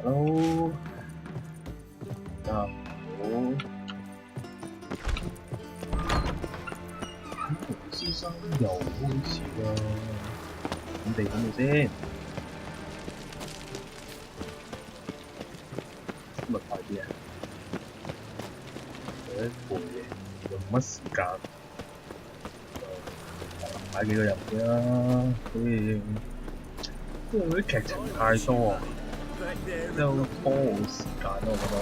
Hello， 大家好。先生又開始啦，準備好未先？今日快啲啊！有一部嘢用乜時間？買幾個入去啦，所以因為嗰啲劇情太多啊，之後拖我時間咯，我覺得。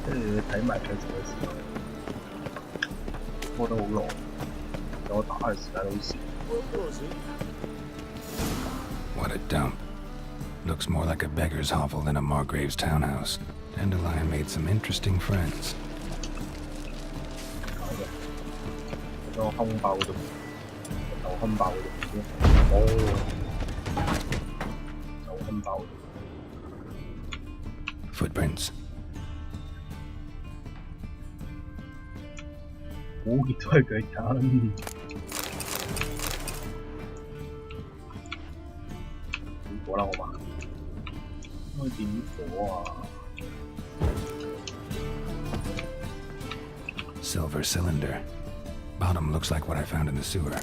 跟住睇埋劇情嘅時候，拖得好耐，我打嘅時間好少。What a dump. Looks more like a beggar's hovel than a Margrave's townhouse. Dandelion made some interesting friends. 個空爆嗰度，就空爆嗰度先。哦，就空爆嗰度。Footprints. 好亦都係佢揀。點火啦，好嘛？應該點火啊 Silver cylinder. Bottom looks like what I found in the sewer.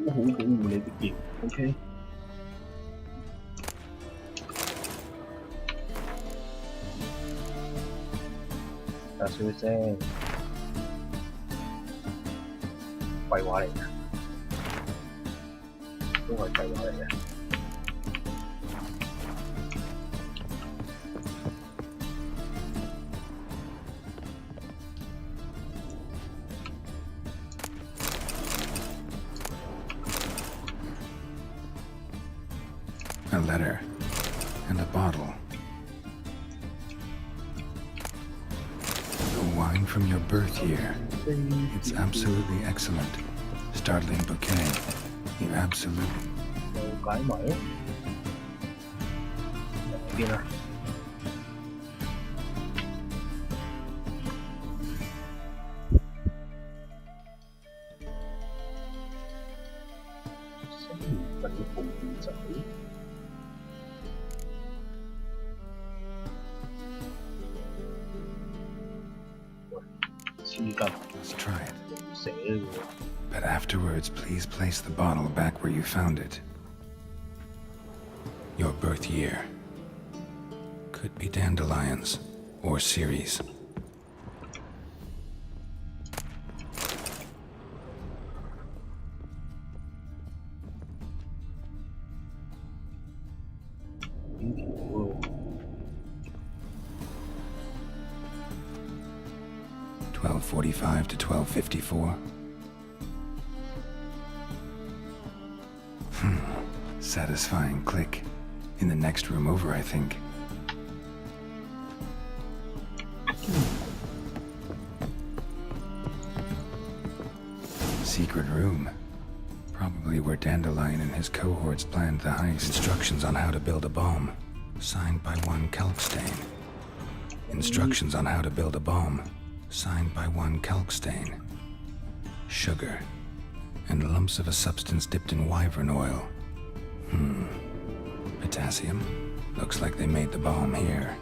好保護你嘅劍 ，OK。大少聲，廢話嚟嘅，都係廢話嚟嘅。A letter and a bottle. The wine from your birth year. It's absolutely excellent. Startling bouquet. You absolutely. 又解埋咯，邊啊？新年份嘅報紙仔。Let's try it. But afterwards, please place the bottle back where you found it. Your birth year. Could be dandelions or Ceres. Whoa. 1245 to 1254. Satisfying click. In the next room over, I think. Secret room. Probably where Dandelion and his cohorts planned the heist. Instructions on how to build a bomb. Signed by one Kalkstain. Instructions on how to build a bomb. Signed by one Kalkstain. Sugar. And lumps of a substance dipped in wyvern oil. Potassium. Looks like they made the bomb here.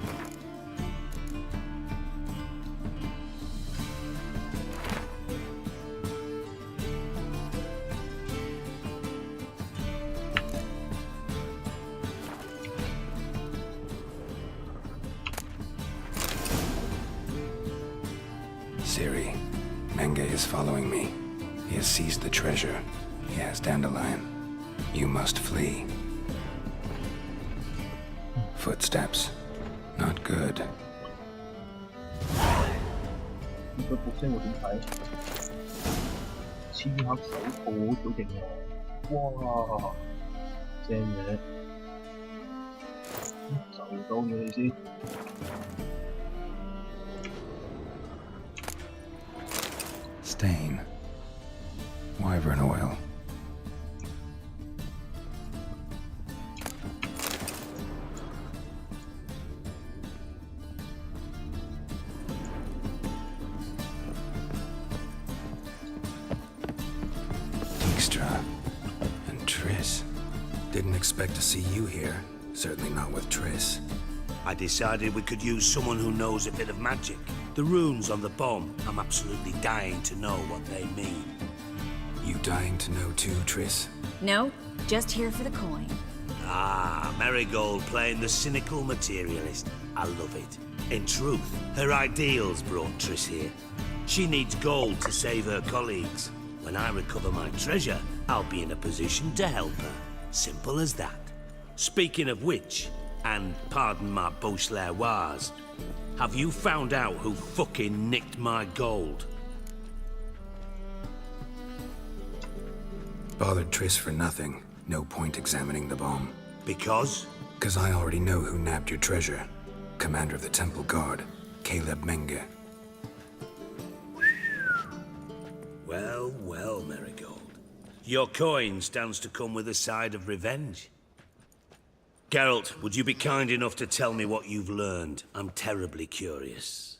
Siri, Menge is following me. He has seized the treasure. He has Dandelion. You must flee. Footsteps. Not good. 呢個部聲我點睇？刺客手套好型喎！哇，正嘢！到嘢先。Stain. Wyvern oil. And Triss. Didn't expect to see you here. Certainly not with Triss. I decided we could use someone who knows a bit of magic. The runes on the bomb, I'm absolutely dying to know what they mean. You dying to know too, Triss? No, just here for the coin. Ah, Marigold playing the cynical materialist. I love it. In truth, her ideals brought Triss here. She needs gold to save her colleagues. When I recover my treasure, I'll be in a position to help her. Simple as that. Speaking of which, and pardon my Beauclervois, have you found out who fucking nicked my gold? Bothered Triss for nothing. No point examining the bomb. Because? 'Cause I already know who nabbed your treasure. Commander of the Temple Guard, Caleb Menge. Well, well, Marigold. Your coin stands to come with a side of revenge. Geralt, would you be kind enough to tell me what you've learned? I'm terribly curious.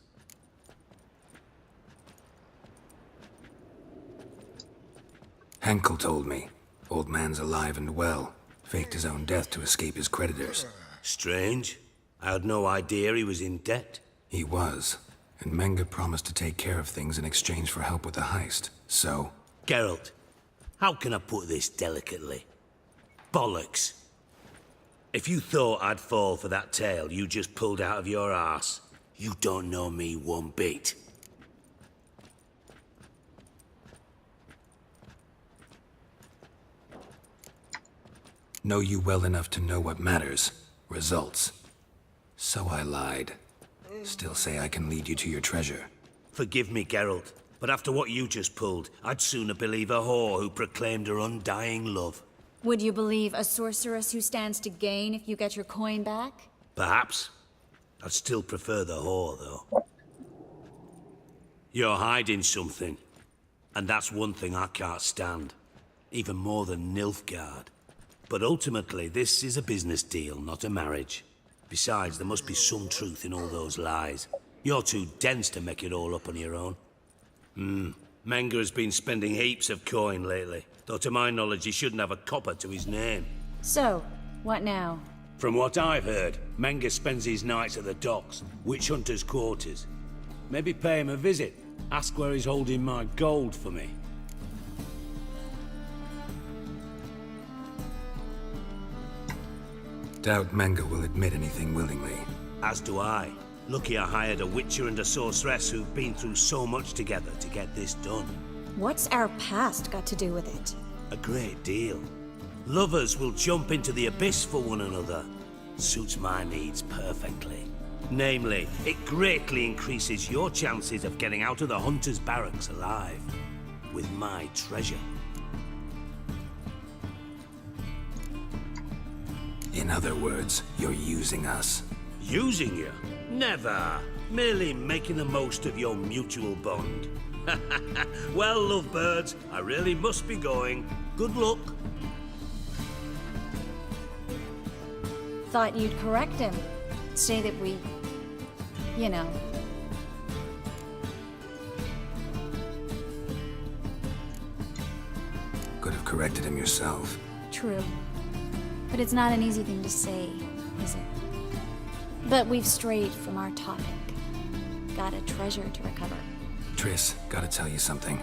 Henkel told me. Old man's alive and well. Faked his own death to escape his creditors. Strange. I had no idea he was in debt. He was. And Menge promised to take care of things in exchange for help with the heist. So... Geralt, how can I put this delicately? Bollocks. If you thought I'd fall for that tale you just pulled out of your arse, you don't know me one bit. Know you well enough to know what matters. Results. So I lied. Still say I can lead you to your treasure. Forgive me, Geralt, but after what you just pulled, I'd sooner believe a whore who proclaimed her undying love. Would you believe a sorceress who stands to gain if you get your coin back? Perhaps. I'd still prefer the whore, though. You're hiding something, and that's one thing I can't stand. Even more than Nilfgaard. But ultimately, this is a business deal, not a marriage. Besides, there must be some truth in all those lies. You're too dense to make it all up on your own. Menge has been spending heaps of coin lately, though to my knowledge he shouldn't have a copper to his name. So, what now? From what I've heard, Menge spends his nights at the docks, witch hunters' quarters. Maybe pay him a visit, ask where he's holding my gold for me. Doubt Menge will admit anything willingly. As do I. Lucky I hired a witcher and a sorceress who've been through so much together to get this done. What's our past got to do with it? A great deal. Lovers will jump into the abyss for one another. Suits my needs perfectly. Namely, it greatly increases your chances of getting out of the hunter's barracks alive. With my treasure. In other words, you're using us. Using you? Never. Merely making the most of your mutual bond. Well, lovebirds, I really must be going. Good luck. Thought you'd correct him. Say that we... you know... Could have corrected him yourself. True. But it's not an easy thing to say, is it? But we've strayed from our topic. Got a treasure to recover. Triss, gotta tell you something.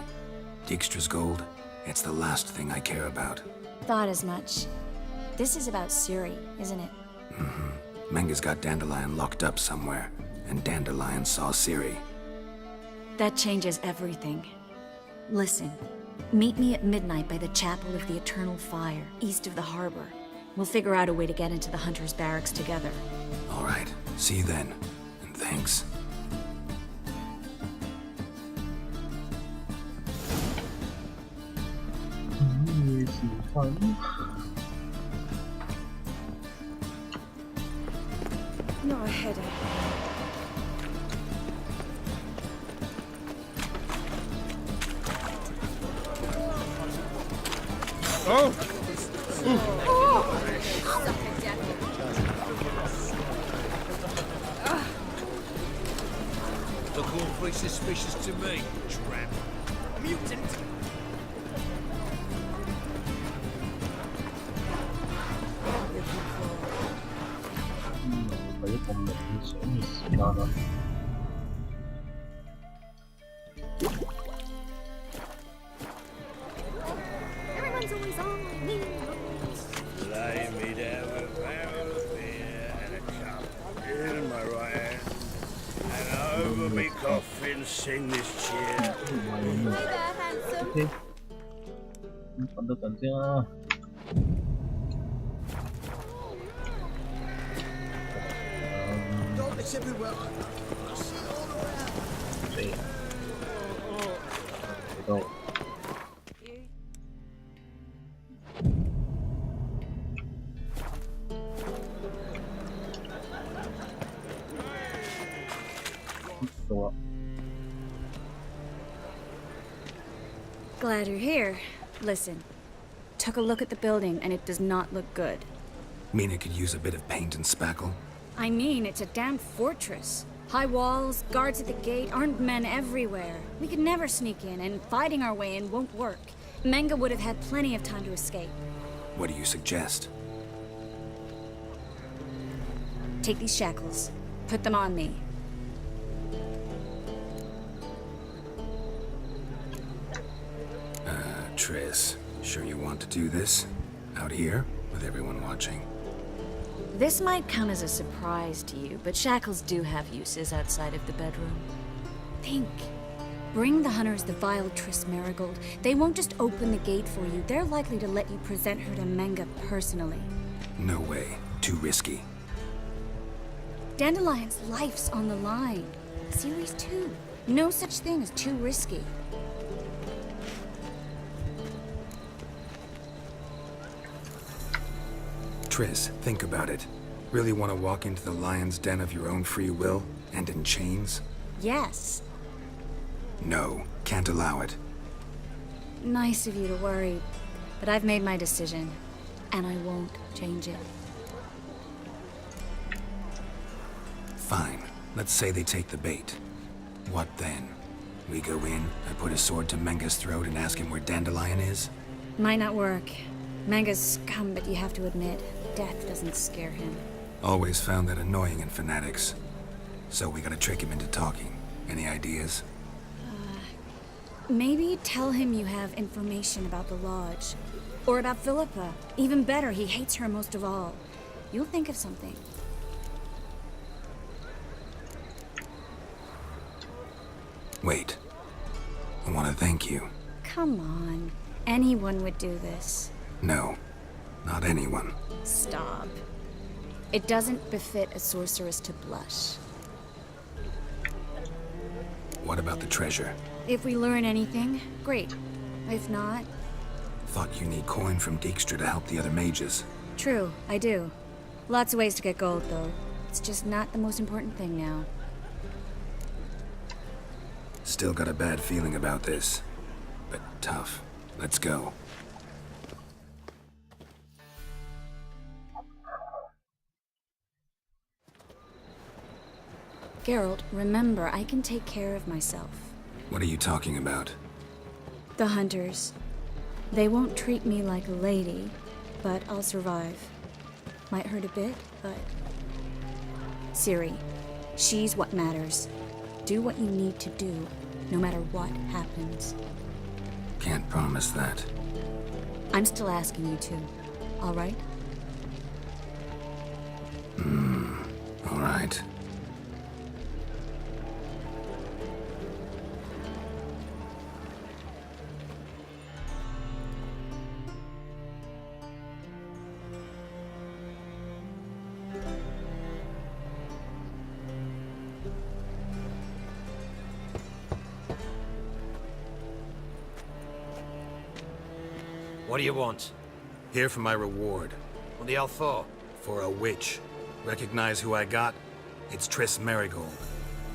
Dijkstra's gold, it's the last thing I care about. Thought as much. This is about Ciri, isn't it? Menge's got Dandelion locked up somewhere, and Dandelion saw Ciri. That changes everything. Listen, meet me at midnight by the Chapel of the Eternal Fire, east of the harbor. We'll figure out a way to get into the Hunter's barracks together. All right, see you then, and thanks. Not a headache. Oh! Look awfully suspicious to me, tramp. Mutant! Phải một mình sẽ nhiều時間啦。Everyone's always on me. Lay me down with a barrel of beer and a cup in my right hand. And over me coffin sing this cheer. Hey there, handsome. OK，等多陣先啦。It's everywhere. 4，嚟到。到啦。 Glad you're here. Listen, took a look at the building and it does not look good. Mean it could use a bit of paint and spackle? I mean, it's a damn fortress. High walls, guards at the gate, armed men everywhere. We could never sneak in, and fighting our way in won't work. Menga would have had plenty of time to escape. What do you suggest? Take these shackles. Put them on me. Triss, sure you want to do this? Out here, with everyone watching? This might come as a surprise to you, but shackles do have uses outside of the bedroom. Think. Bring the hunters the vile Triss Marigold. They won't just open the gate for you. They're likely to let you present her to Menga personally. No way. Too risky. Dandelion's life's on the line. Series 2. No such thing as too risky. Triss, think about it. Really want to walk into the lion's den of your own free will, and in chains? Yes. No, can't allow it. Nice of you to worry, but I've made my decision, and I won't change it. Fine. Let's say they take the bait. What then? We go in, I put a sword to Menga's throat and ask him where Dandelion is? Might not work. Menga's scum, but you have to admit, death doesn't scare him. Always found that annoying in fanatics. So we gotta trick him into talking. Any ideas? Maybe tell him you have information about the Lodge. Or about Philippa. Even better, he hates her most of all. You'll think of something. Wait. I want to thank you. Come on. Anyone would do this. No, not anyone. Stop. It doesn't befit a sorceress to blush. What about the treasure? If we learn anything, great. If not, Thought you need coin from Dijkstra to help the other mages. true, I do. Lots of ways to get gold, though. It's just not the most important thing now. Still got a bad feeling about this. But tough. Let's go. Geralt, remember, I can take care of myself. What are you talking about? The hunters. They won't treat me like a lady, but I'll survive. Might hurt a bit, but... Ciri, she's what matters. Do what you need to do, no matter what happens. Can't promise that. I'm still asking you to, all right? All right. What do you want? Here for my reward. What the hell for? For a witch. Recognize who I got? It's Triss Marigold.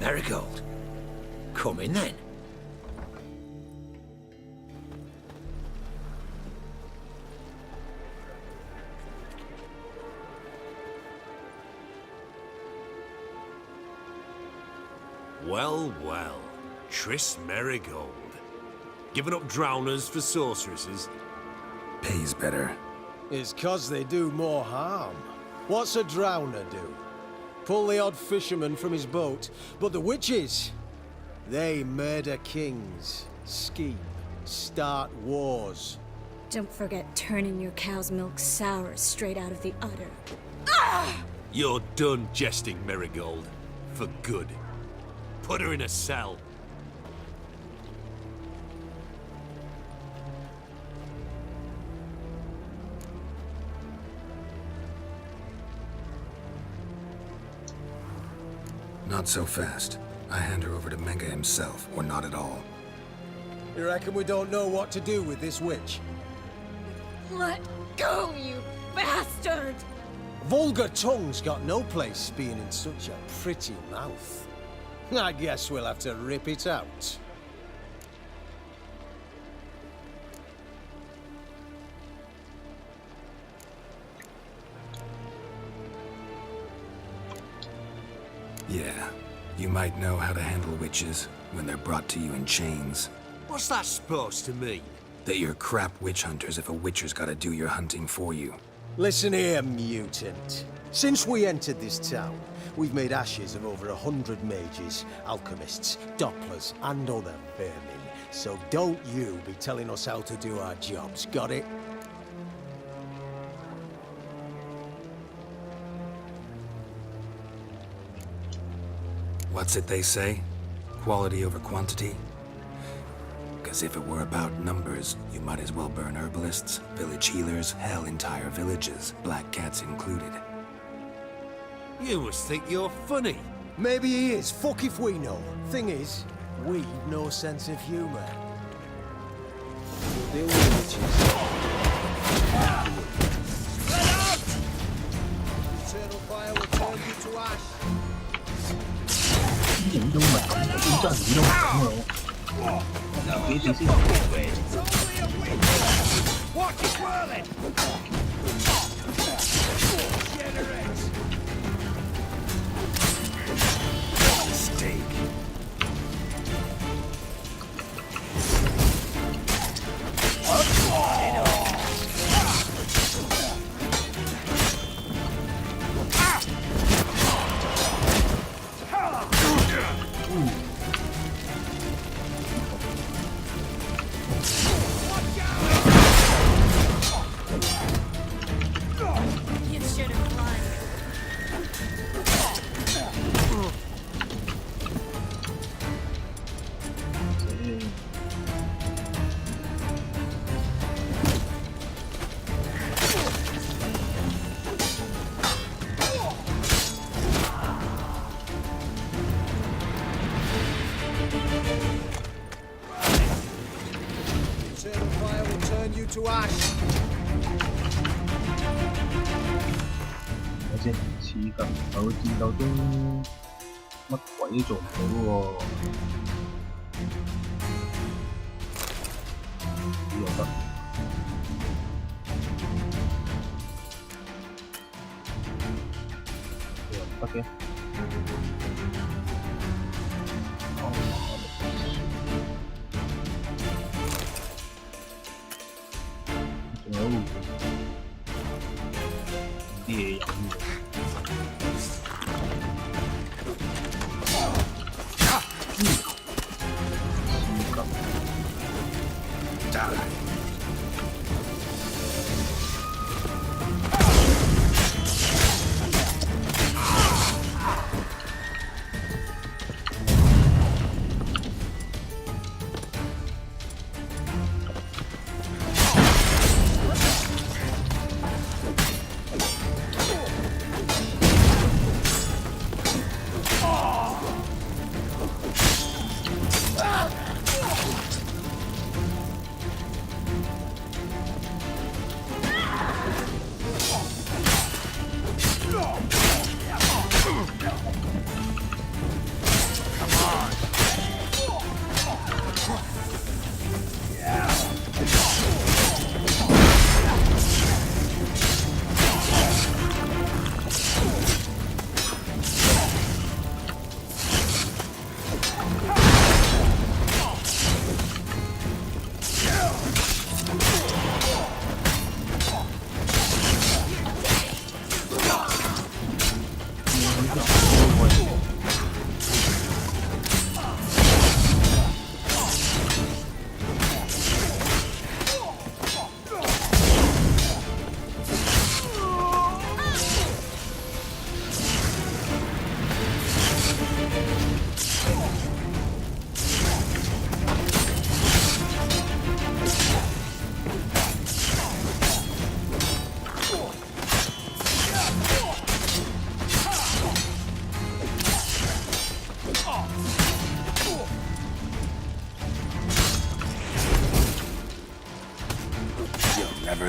Marigold? Come in then. Well, well. Triss Marigold. Giving up drowners for sorceresses? Pays better. It's 'cause they do more harm. What's a drowner do? Pull the odd fisherman from his boat, but the witches, they murder kings, scheme, start wars. Don't forget turning your cow's milk sour straight out of the udder. You're done jesting, Marigold. For good. Put her in a cell. Not so fast. I hand her over to Menge himself, or not at all. You reckon we don't know what to do with this witch? Let go, you bastard! Vulgar tongue's got no place being in such a pretty mouth. I guess we'll have to rip it out. Yeah, you might know how to handle witches when they're brought to you in chains. What's that supposed to mean? That you're crap witch hunters if a witcher's gotta do your hunting for you. Listen here, mutant. Since we entered this town, we've made ashes of over 100 mages, alchemists, dopplers, and other vermin. So don't you be telling us how to do our jobs, got it? What's it they say? Quality over quantity? Because if it were about numbers, you might as well burn herbalists, village healers, hell, entire villages, black cats included. You must think you're funny. Maybe he is. Fuck if we know. Thing is, we've no sense of humor. We'll deal with witches. Eternal fire will turn you to ash. 啲影都唔係咁，啲真係影都唔係咁喎。幾時先？ Watch it whirling! Steak. You should have run. Eternal fire will turn you to ash. 睇先，似近有戰鬥中乜鬼都做唔到喎。呢又得，呢又唔得嘅。仲有啲嘢飲喎。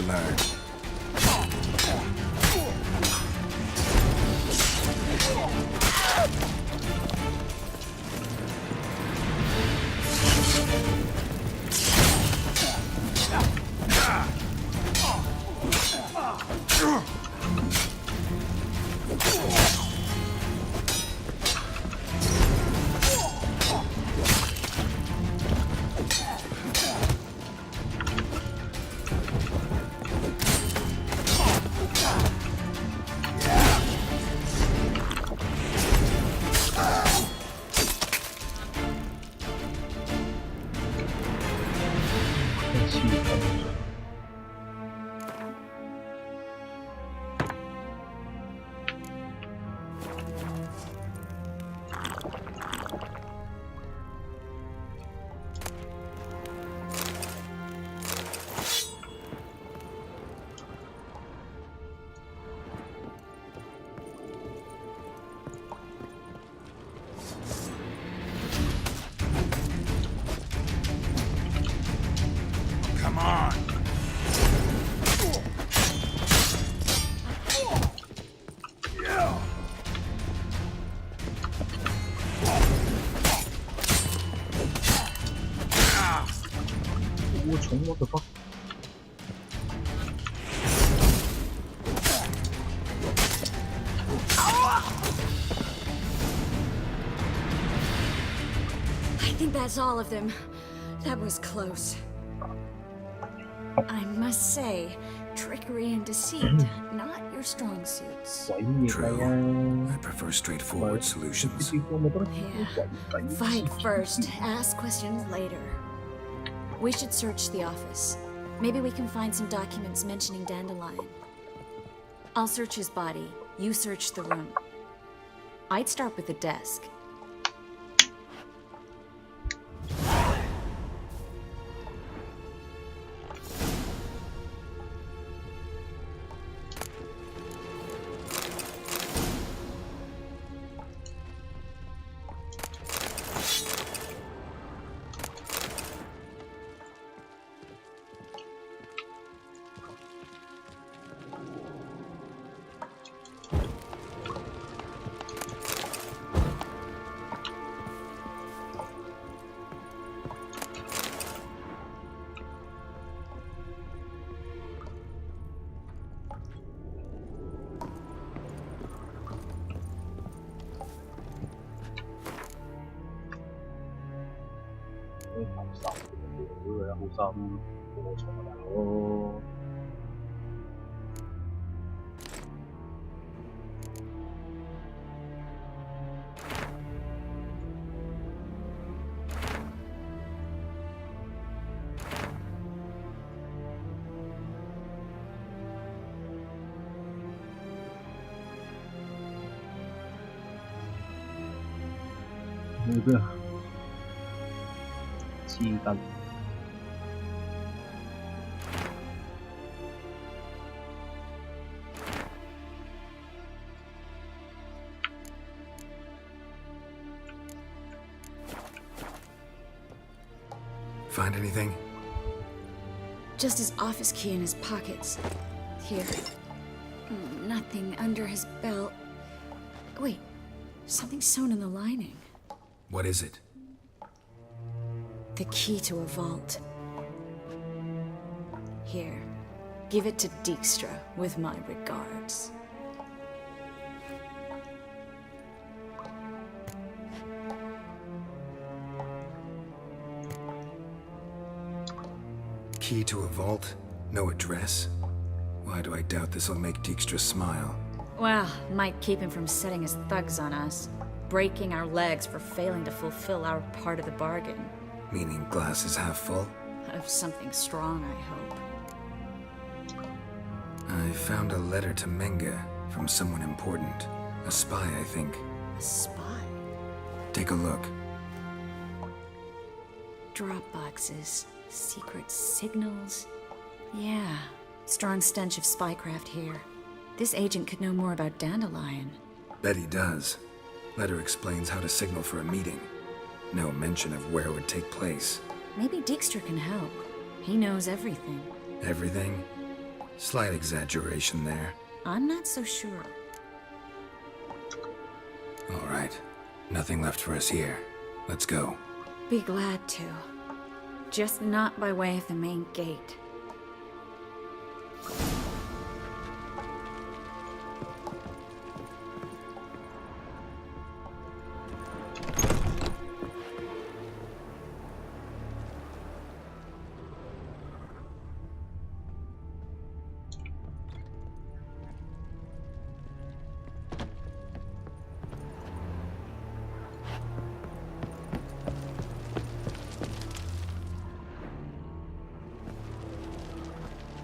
learn. Come on! 我虫我的妈！ I think that's all of them. That was close. I must say, trickery and deceit, not your strong suits. 鬼嘢 True. 啊！ I prefer straightforward solutions. Yeah. Fight first, ask questions later. We should search the office. Maybe we can find some documents mentioning Dandelion. I'll search his body. You search the room. I'd start with the desk. Find anything? Just his office key in his pockets. Here. Nothing under his belt. Wait, something sewn in the lining. What is it? The key to a vault. Here, give it to Dijkstra with my regards. Key to a vault? No address? Why do I doubt this'll make Dijkstra smile? Well, might keep him from setting his thugs on us. Breaking our legs for failing to fulfill our part of the bargain. Meaning glass is half full? Of something strong, I hope. I found a letter to Menga from someone important. A spy, I think. A spy? Take a look. Drop boxes. Secret signals. Yeah. Strong stench of spycraft here. This agent could know more about Dandelion. Bet he does. Letter explains how to signal for a meeting. No mention of where it would take place. Maybe Dijkstra can help. He knows everything. Everything? Slight exaggeration there. I'm not so sure. All right. Nothing left for us here. Let's go. Be glad to. Just not by way of the main gate.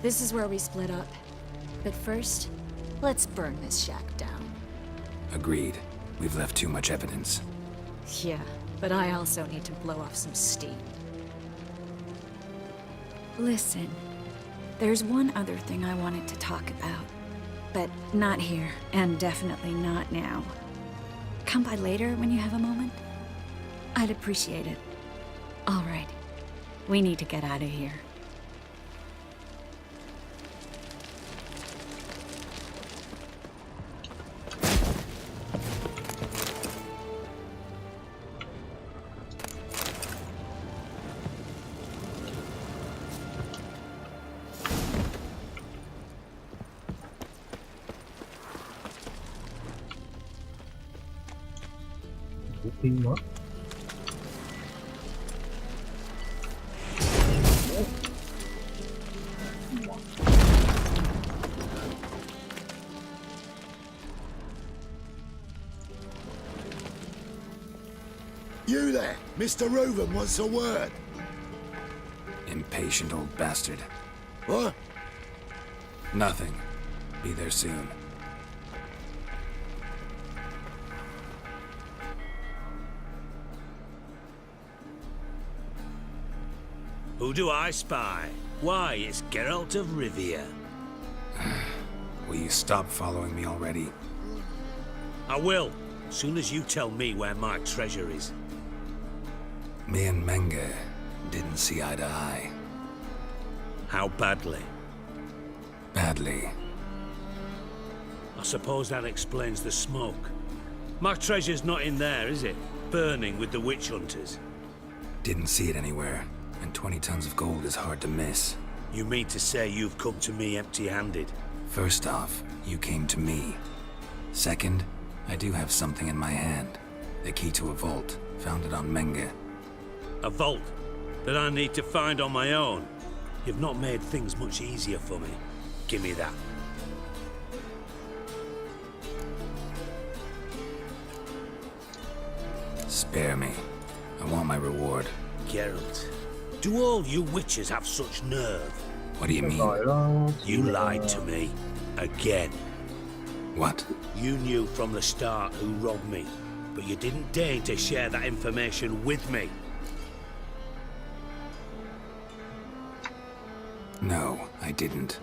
This is where we split up. But first, let's burn this shack down. Agreed. We've left too much evidence. Yeah, but I also need to blow off some steam. Listen, there's one other thing I wanted to talk about. But not here, and definitely not now. Come by later when you have a moment? I'd appreciate it. All right. We need to get out of here. Looking what? You there, Mr. Reuben wants a word. Impatient old bastard. What? Nothing. Be there soon. Who do I spy? Why, it's Geralt of Rivia. Will you stop following me already? I will, soon as you tell me where my treasure is. Me and Menge didn't see eye to eye. How badly? Badly. I suppose that explains the smoke. My treasure's not in there, is it? Burning with the witch hunters. Didn't see it anywhere. And 20 tons of gold is hard to miss. You mean to say you've come to me empty-handed? First off, you came to me. Second, I do have something in my hand. The key to a vault, found it on Menge. A vault that I need to find on my own? You've not made things much easier for me. Give me that. Spare me. I want my reward. Geralt, do all you witches have such nerve? What do you mean? You lied to me. Again. What? You knew from the start who robbed me, but you didn't deign to share that information with me. No, I didn't.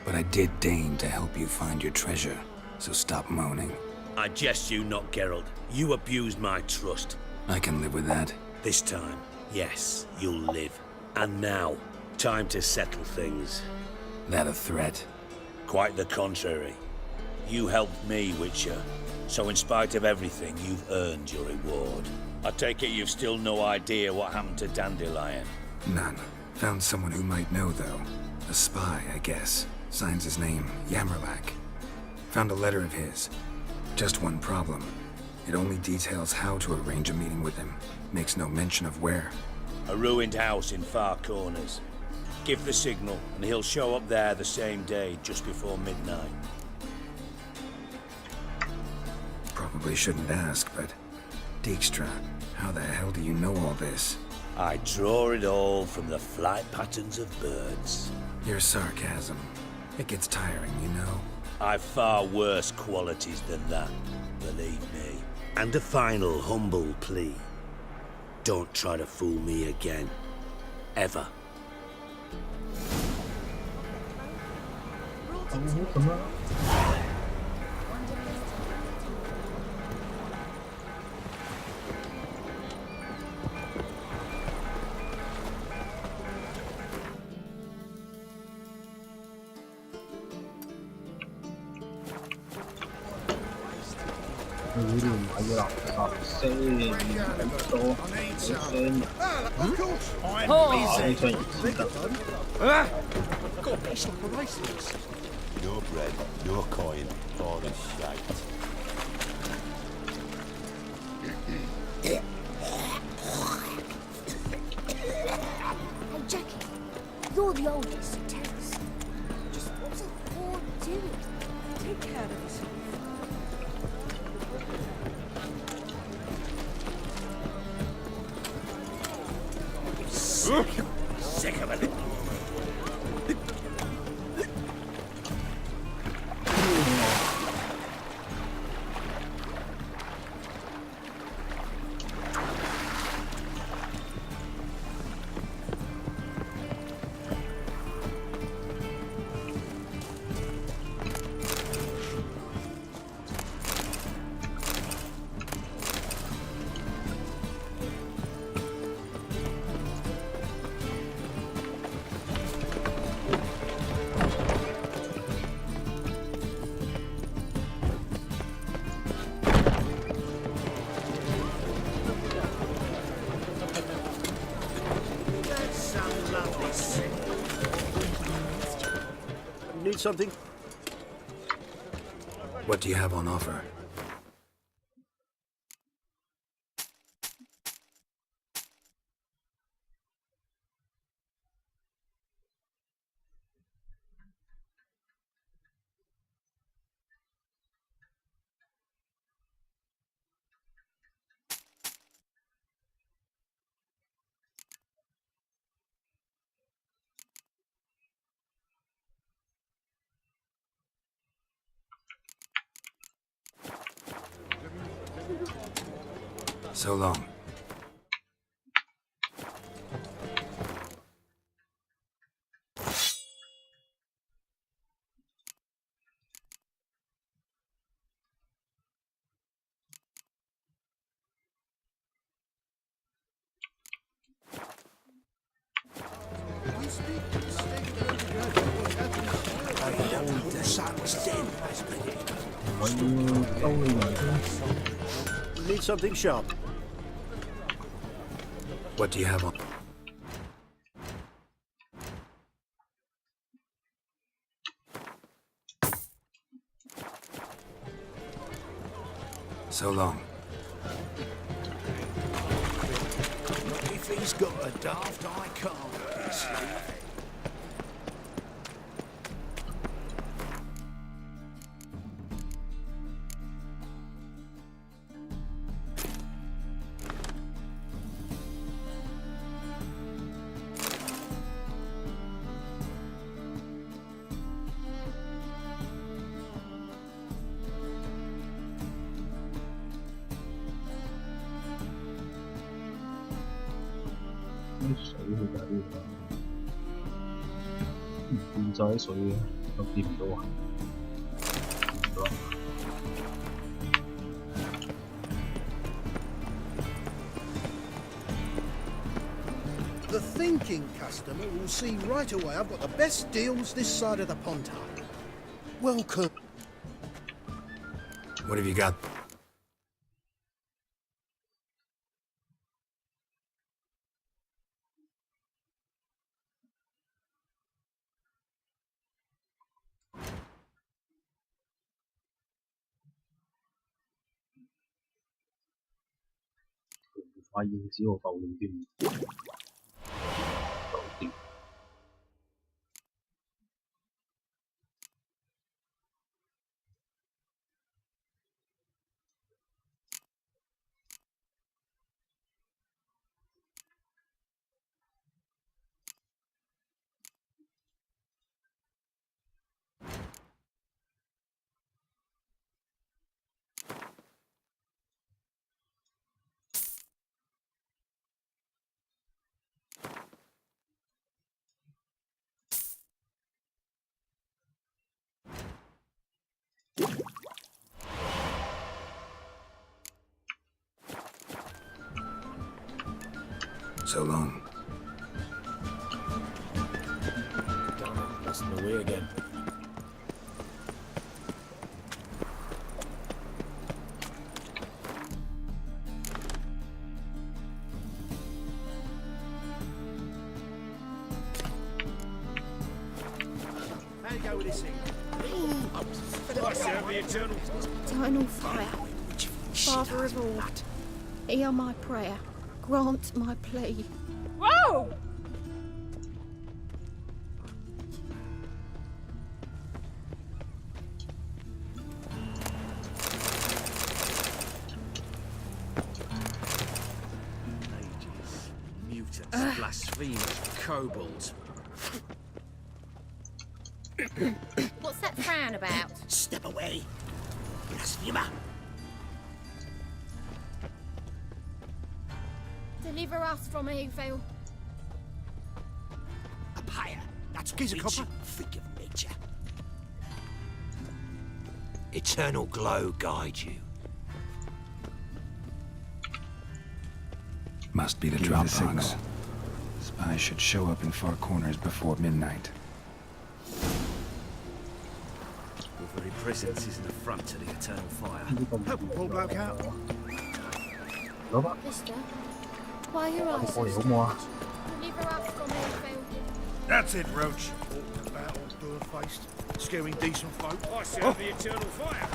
But I did deign to help you find your treasure, so stop moaning. I jest you not, Geralt. You abused my trust. I can live with that. This time, yes, you'll live. And now, time to settle things. That a threat? Quite the contrary. You helped me, Witcher. So in spite of everything, you've earned your reward. I take it you've still no idea what happened to Dandelion. None. Found someone who might know, though. A spy, I guess. Signs his name, Yammerlak. Found a letter of his. Just one problem. It only details how to arrange a meeting with him. Makes no mention of where. A ruined house in Far Corners. Give the signal, and he'll show up there the same day, just before midnight. Probably shouldn't ask, but... Dijkstra, how the hell do you know all this? I draw it all from the flight patterns of birds. Your sarcasm. It gets tiring, you know. I've far worse qualities than that, believe me. And a final humble plea. Don't try to fool me again. Ever. 什么？你買嘅垃圾先，咁多先，非常之得。Your bread, your coin, all is shite. Hey, Jackie, you're the oldest. Tell us. Just what's a whore doing? Take care of yourself. Sick of it. Need something? What do you have on offer? So long. Need something sharp? What do you have on? So long. If he's got a daft, I can't.水去睇嘅，變咗啲水嘅，我見唔到啊！見唔到。The thinking customer will see right away I've got the best deals this side of the pond. Welcome. What have you got?發現只我浮動添，搞掂。So long. Damn it, lost my way again. Eternal fire. Father of all, hear my prayer. Grant my plea. Whoa! Mages, mutants, blasphemers, kobolds. What's that frown about? Step away, blasphemer. Deliver us from evil. Up higher. That's Gives a reach. copper. Freak of nature. Eternal glow guide you. Must be the Give drop the signal. box. Spies should show up in far corners before midnight. Your very presence is an affront to the eternal fire. Help a poor bloke out. Mister, why are your eyes so 我有冇啊？ Deliver us from evil. That's it, Roach. Walking about all blur-faced, scaring decent folk. I serve the eternal fire.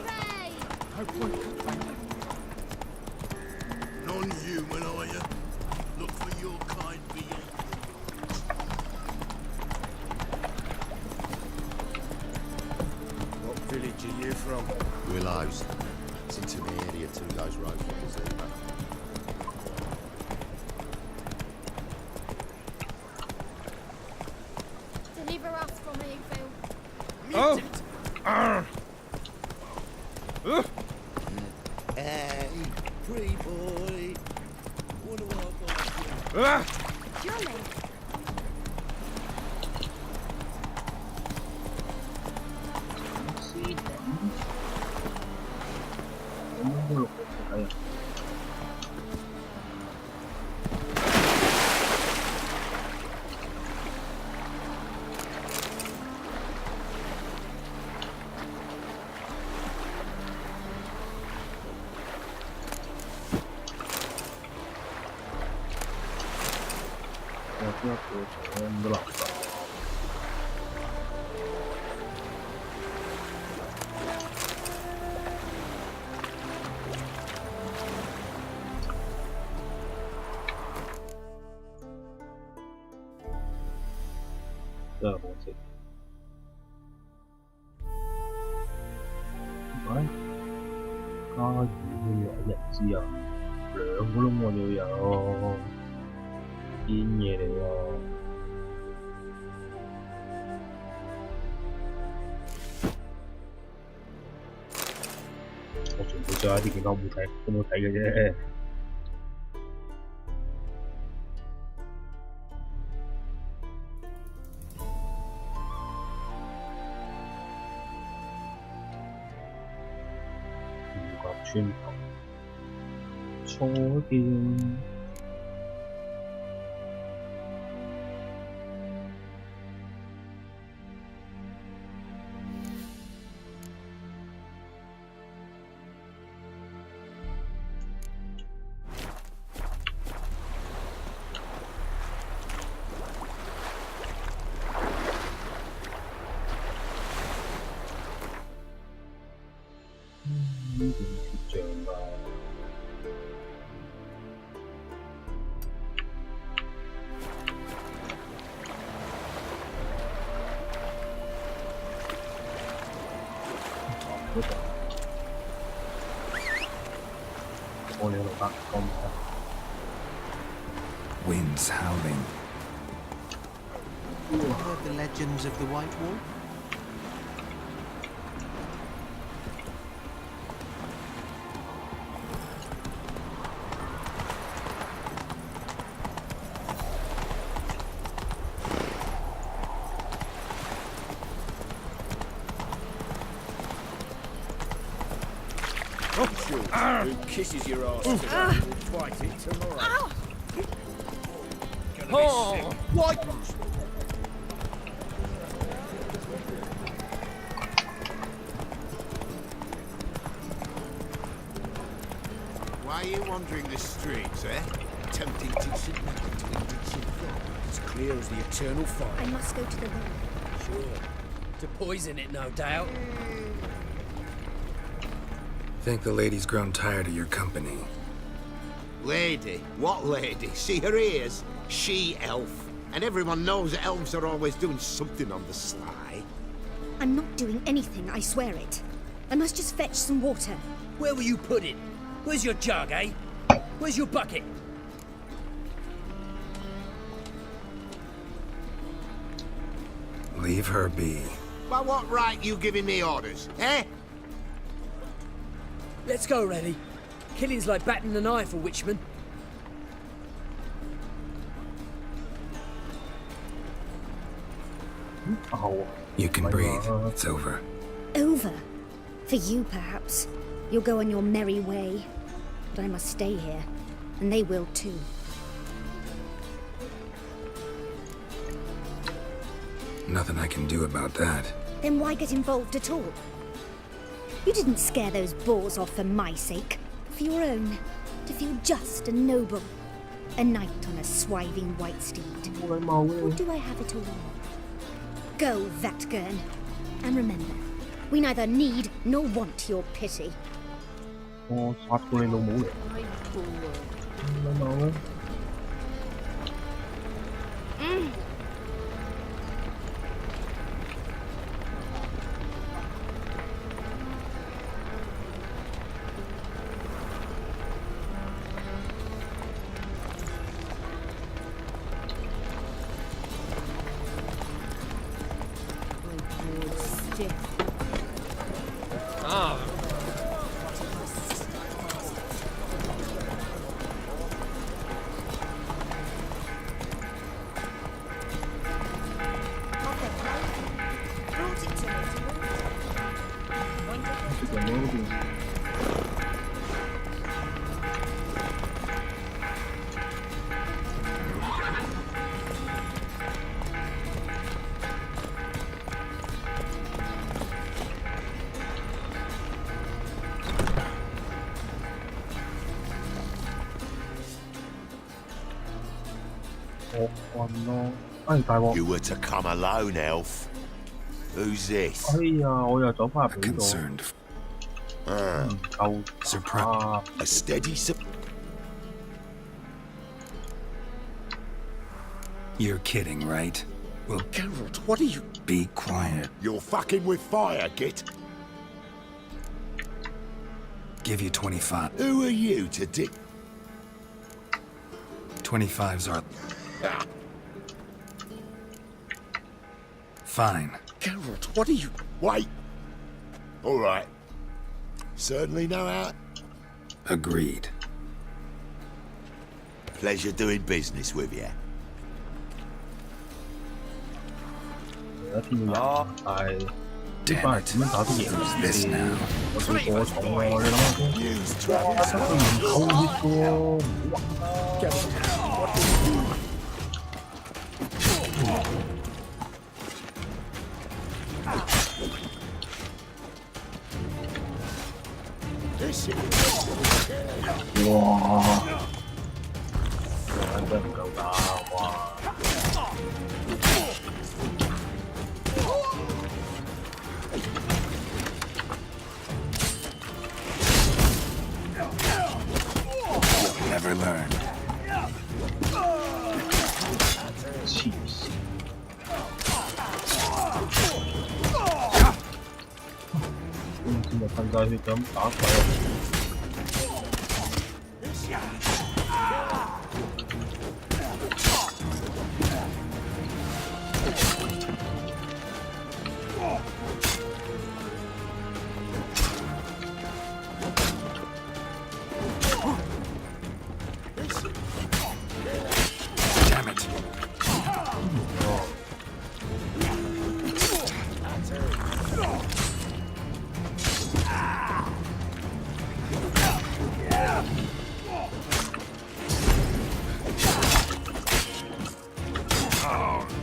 Hooray! Non-human, are you? Look for your kind beyond. What village are you from? Willows. It's into the area to those roads like a zebra. Deliver us from evil. Hey, pretty boy. Wonder what I've got. Jolly.全部垃圾。真係好食。喂，加魚要有一支啊，2個窿喎要有，堅嘢嚟喎。我純粹就係啲勁好睇嘅啫。穿頭初見。呢點鐵匠㗎？嗰度，我哋喺度得，講唔得。Winds howling. Heard the legends of the White Wolf? Who kisses your ass today will fight it tomorrow. Oh, what? Why are you wandering the streets, eh? Tempting decent men between decent folk. As clear as the eternal I fire. must go to the road. Sure. To poison it, no doubt. Think the lady's grown tired of your company. Lady? What lady? See her ears? She-elf. And everyone knows that elves are always doing something on the sly. I'm not doing anything, I swear it. I must just fetch some water. Where will you put it? Where's your jug, eh? Where's your bucket? Leave her be. By what right you giving me orders, eh? Let's go, Reddy. Killing's like batting an eye for witchmen. Oh, You can my breathe. God. It's over. Over. For you, perhaps. You'll go on your merry way. But I must stay here. And they will too. Nothing I can do about that. Then why get involved at all? You didn't scare those boars off for my sake. For your own. To feel just and noble. A knight on a swiving white steed. Or do I have it all? Go, Vatgern. And remember, we neither need nor want your pity. 我殺過你老母嚟！老母，這個呢邊。我瞓咯，哎大鑊！ You were to come alone, elf. Who's this? 哎呀，我又走翻入 A 去呢度， concerned. 唔夠 Surprise. 啊！ A steady You're kidding, right? Well, Geralt, what are you? be quiet. You're fucking with fire, Git. Give you 25. Who are you to 25s are fine. Geralt, what are you? Wait. All right. Certainly know how. Agreed. Pleasure doing business with you. 有一天要人，但係呢 Damn 班人 it. 點樣打都贏唔 Who's 死 this 你 now? 我最過重喎，你諗下先。 Use 哇！ Travis. 得佢唔夠血嘅喎，唔好玩啦！ This is 哇！真係唔夠打，哇！ Never learn. 黐線！今日噴晒血咁打鬼啊！ Damn it.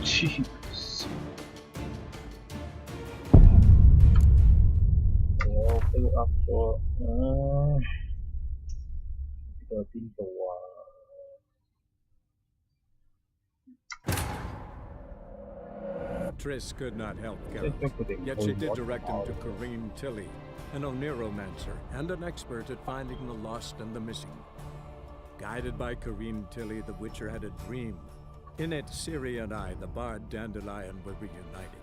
Jeez. 我 build up 咗，呢個係邊度啊？ Triss could not help 即係 Geralt, 將佢哋 yet 唔 she 去 did 攞 direct him 爆 to Kareen Tilly, an Oneromancer and an expert at finding the lost and the missing. Guided by Kareen Tilly, the Witcher had a dream. In it, Ciri and I, the bard Dandelion, were reunited.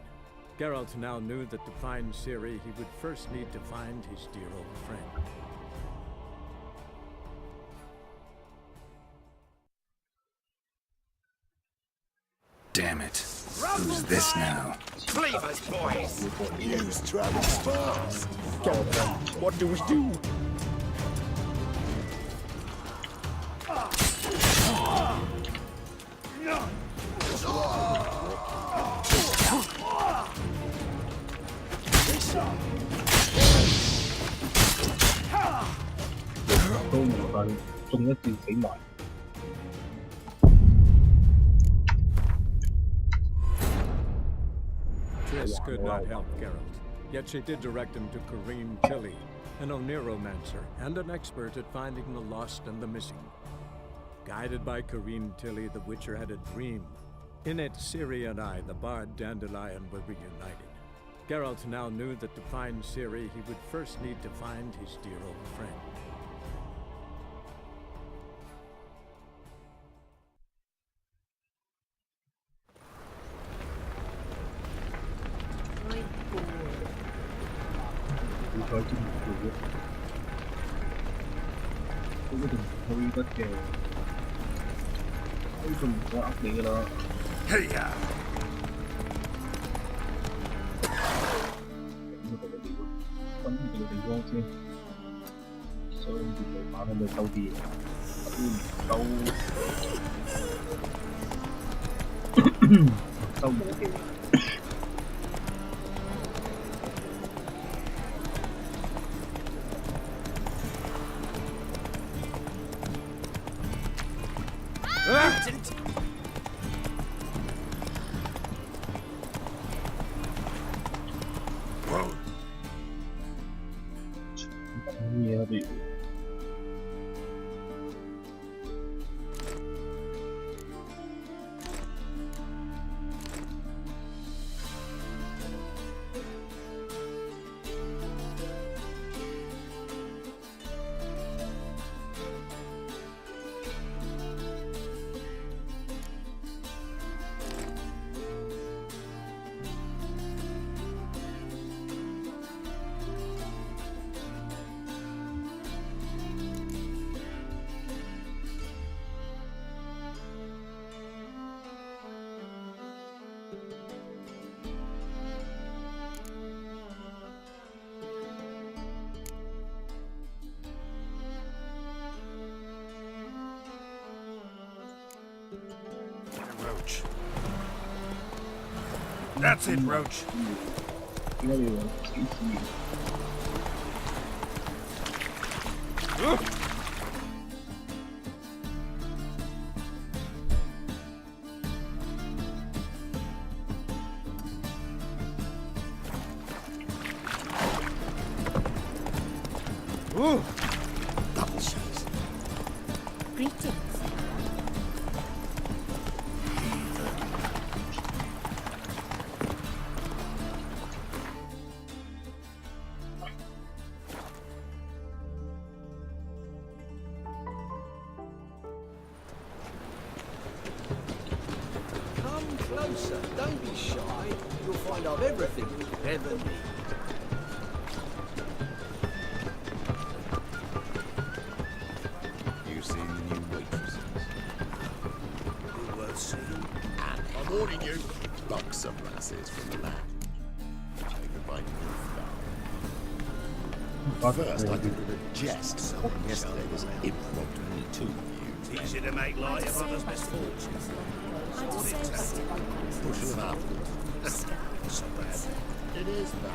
Geralt now knew that to find Ciri, he would first need to find his dear old friend. Damn it. Who's this now? Leave us, boys! News travels fast. What do we do? Tôi một lần中一箭死埋。Triss could not help Geralt, yet she did direct him to Kareen Tilly, an Oneromancer and an expert at finding the lost and the missing. Guided by Kareen Tilly, the Witcher had a dream. In it, Ciri and I, the bard Dandelion, were reunited. Geralt now knew that to find Ciri, he would first need to find his dear old friend. Tôi coi trên một người tôi quyết định thôi bất kể cuối cùng có áp đi đó Hey ya! Những cái địa phương vẫn những cái địa phương chứ sau thì người bạn nó mới câu tiền câu câu một tiền nghe bị Roach. That's it, Roach. nghe bị cái gì Greetings. Come closer, don't be shy. You'll find I've everything you ever need. You seen the new waitresses? Worth seeing. And I'm warning you, buxom lasses from the land. Favored by bắt First, I did a jest. Someone yesterday was impromptu too you. Easy to make light of others' misfortunes. Push them out. So bad. It is bad.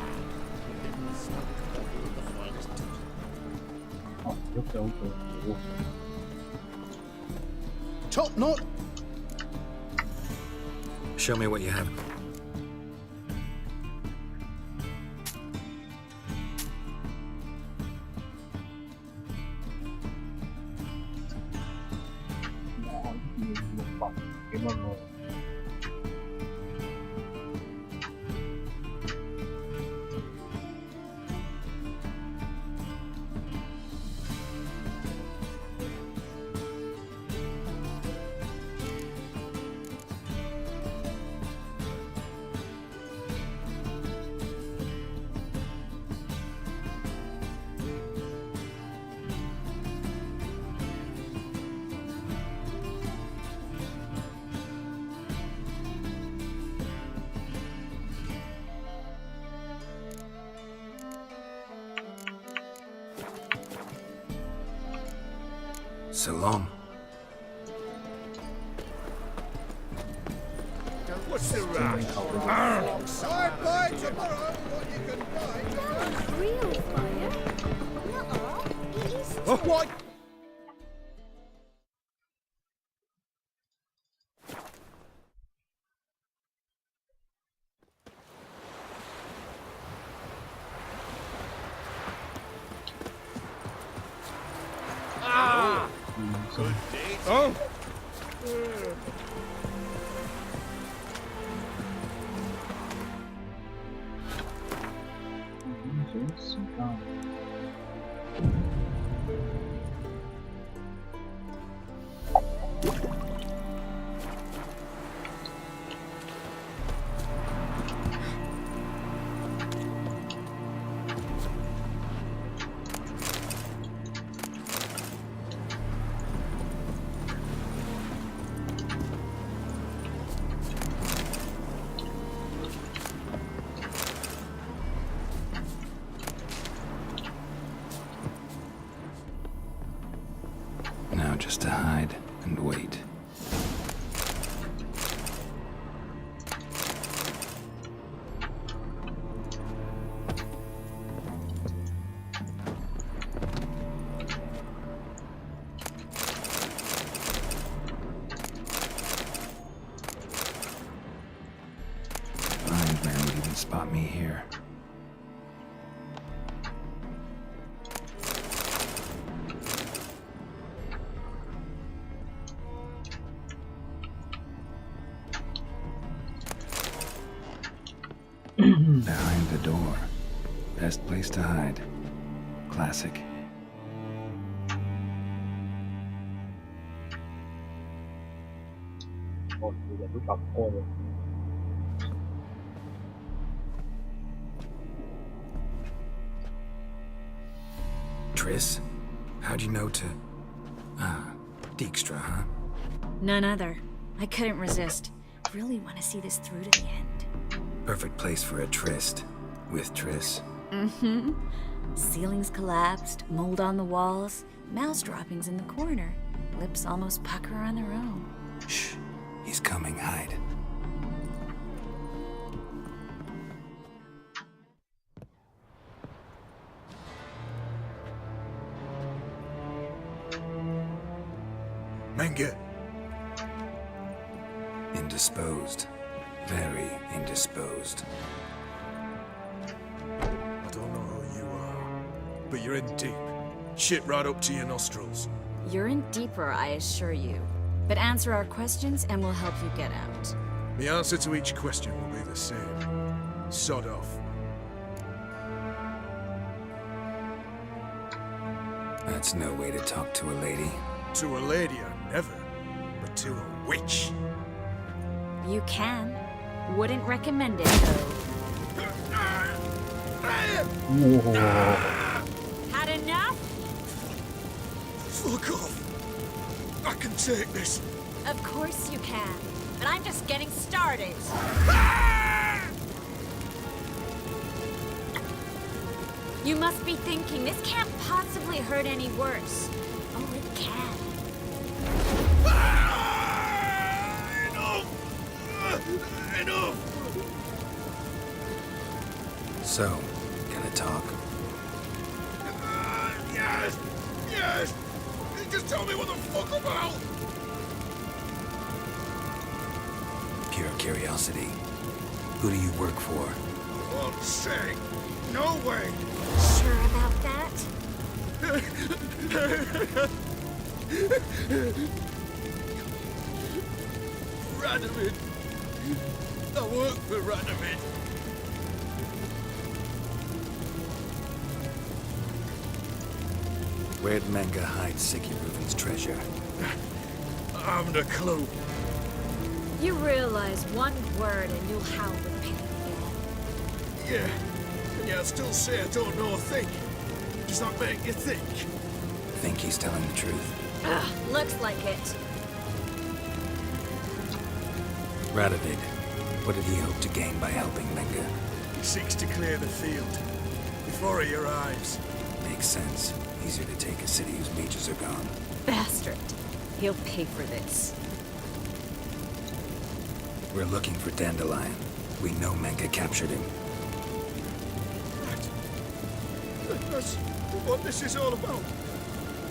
Hidden smoke cover of the finest tips. rất đâu rồi Top knot. Show me what you have. một phòng cái món rồi So long. What's the rush? I buy tomorrow what you can buy. Real fire? Nuh-uh. It is Oh, what? Good day. Oh! Now just to hide and wait. Blind man would even spot me here. Behind the door. Best place to hide. Classic. Triss? How'd you know to... Dijkstra, huh? None other. I couldn't resist. Really want to see this through to the end. Perfect place for a tryst. With Triss. Mm-hmm. Ceilings collapsed, mold on the walls, mouse droppings in the corner. Lips almost pucker on their own. Shh. He's coming. Hide. Menge. Indisposed. Very indisposed. I don't know who you are, but you're in deep. Shit right up to your nostrils. You're in deeper, I assure you. But answer our questions and we'll help you get out. The answer to each question will be the same. Sod off. That's no way to talk to a lady. To a lady, I never. But to a witch. You can. Wouldn't recommend it, though. Had enough? Fuck off. I can take this. Of course you can. But I'm just getting started. You must be thinking, this can't possibly hurt any worse. Oh, it can. Enough! So, gonna talk? Yes! Yes! Just tell me what the fuck about! Pure curiosity. Who do you work for? I won't say. No way! Sure about that? Radovid. I work for Radovid. Where'd Menge hide Sikiruvin's treasure? I haven't a clue. You realize one word and you'll howl with pain again. Yeah. And yeah, I still say I don't know a thing. Does that make you think? Think he's telling the truth? Ugh, looks like it. Radovid, what did he hope to gain by helping Menge? He seeks to clear the field before he arrives. Makes sense. Easier to take a city whose mages are gone. Bastard. He'll pay for this. We're looking for Dandelion. We know Menga captured him. That's what this is all about.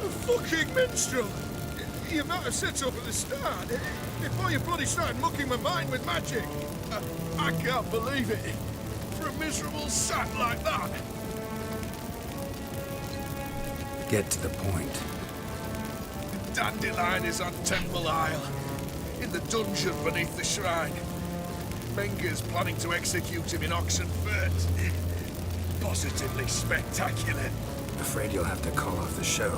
A fucking minstrel! You might have said so at the start, before you bloody started mucking my mind with magic. I can't believe it. For a miserable sap like that. Get to the point. Dandelion is on Temple Isle, in the dungeon beneath the shrine. Menga's planning to execute him in Oxenfurt. Positively spectacular. Afraid you'll have to call off the show.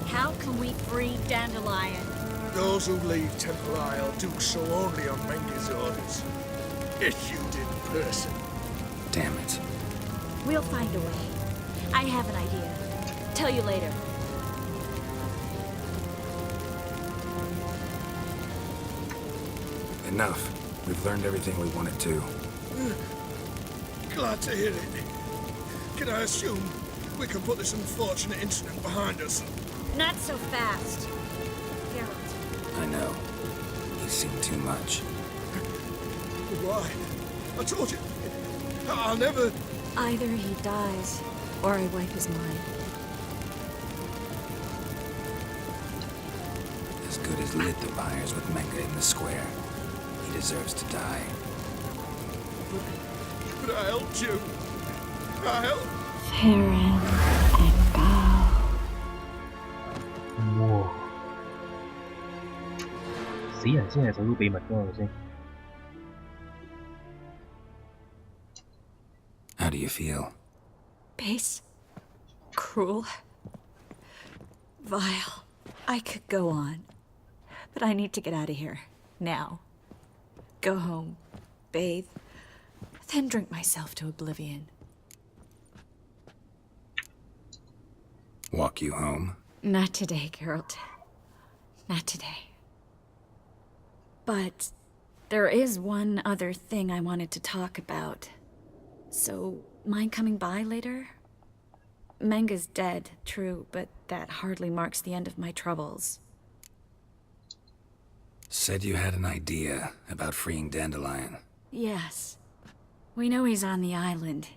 How can we free Dandelion? Those who leave Temple Isle do so only on Menga's orders. Issued in person. Damn it. We'll find a way. I have an idea. Tell you later. Enough. We've learned everything we wanted to. Glad to hear it. Can I assume we can put this unfortunate incident behind us? Not so fast. Geralt. I know. He's seen too much. Why? I told you. I'll never... Either he dies, or I wipe his mind. As good as lit the fires with Menga in the square. He deserves to die. But I helped you. I helped. Farron and Gal. Wow. 死人先係守到秘密㗎，係咪先？ How do you feel? Base. Cruel. Vile. I could go on. But I need to get out of here. Now. Go home. Bathe. Then drink myself to oblivion. Walk you home? Not today, Geralt. Not today. But there is one other thing I wanted to talk about. So, mind coming by later? Menga's dead, true, but that hardly marks the end of my troubles. Said you had an idea about freeing Dandelion. Yes. We know he's on the island,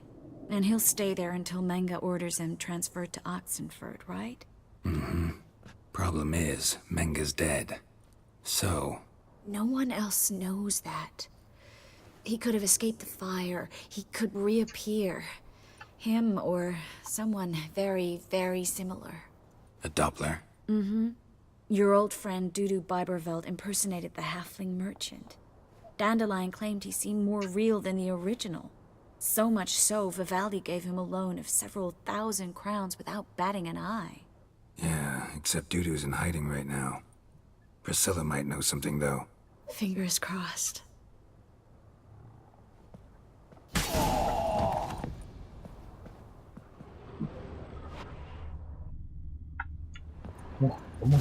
and he'll stay there until Menga orders him transferred to Oxenfurt, right? Mm-hmm. Problem is, Menga's dead. So... No one else knows that. He could have escaped the fire. He could reappear. Him or someone very, very similar. A Doppler? Mm-hmm. Your old friend Dudu Biberveld impersonated the halfling merchant. Dandelion claimed he seemed more real than the original. So much so, Vivaldi gave him a loan of several thousand crowns without batting an eye. Yeah, except Dudu's in hiding right now. Priscilla might know something, though. Fingers crossed.哇，咁啊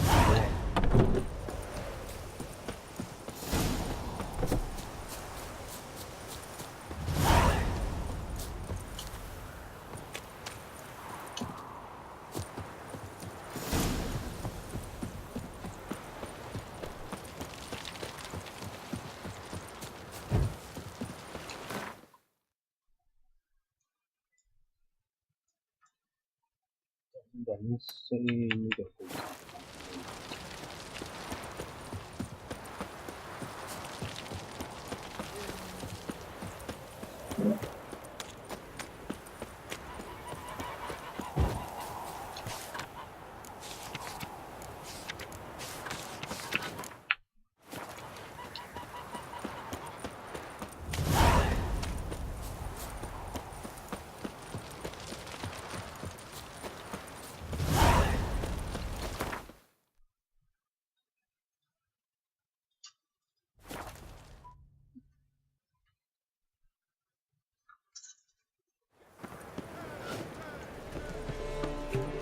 唔揾些嘅故事。